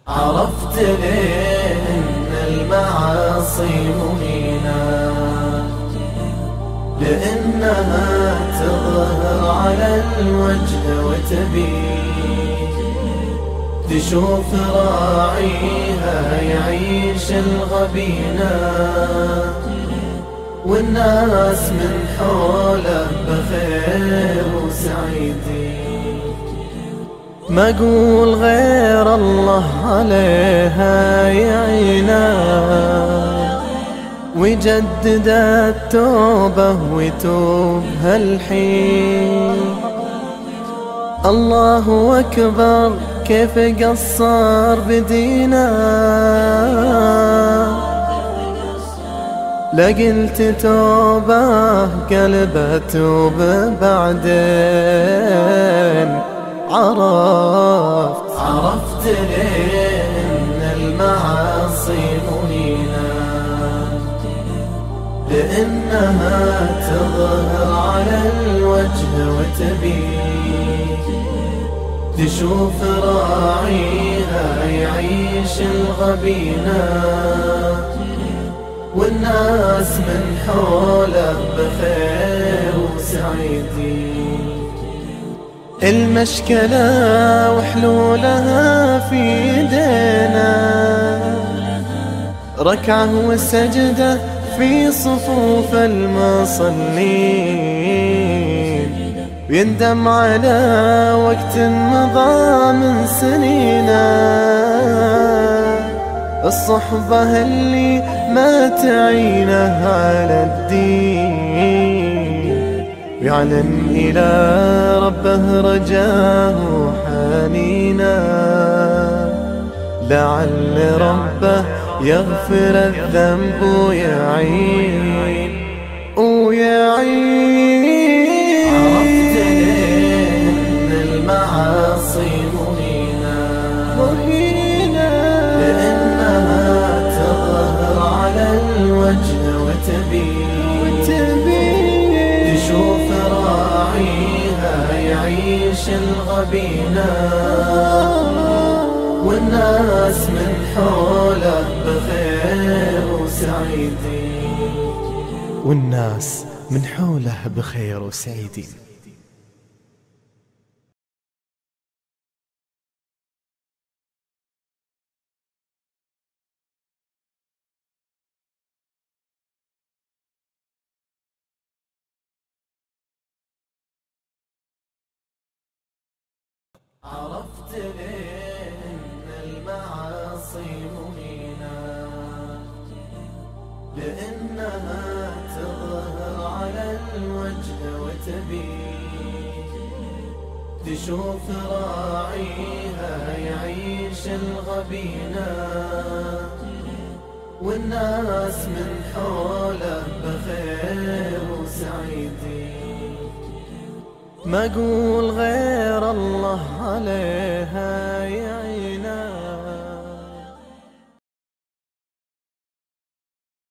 عرفت ليه إن المعاصي مهينة، لأنها تظهر على الوجه وتبين، تشوف راعيها يعيش الغبينة، والناس من حوله بخير وسعيدين. ما اقول غير الله عليها يعينا، ويجدد التوبة ويتوب هالحين. الله أكبر كيف قصر بدينا، لقلت توبة قلبه توب بعدين. عرفت ليه إن المعاصي مهينة، لأنها تظهر على الوجه وتبين، تشوف راعيها يعيش الغبينة، والناس من حوله بخير وسعيدين. المشكلة وحلولها في يدينا، ركعة وسجدة في صفوف المصلين، ويندم على وقت مضى من سنينا، الصحبة اللي ما تعينه على الدين، يعلن إلى ربه رجاه حنينا، لعل ربه يغفر الذنب ويعين. عرفت ليه إن المعاصي مهينة، لأنها تظهر على الوجه وتبين، تشوف راعيها يعيش الغبينة، والناس من حوله بخير وسعيدين. والناس من حوله بخير وسعيدين. عرفت ليه إن المعاصي مهينة، لأنها تظهر على الوجه وتبين، تشوف راعيها يعيش الغبينة، والناس من حوله بخير وسعيدين. ما اقول غير الله عليها يعين.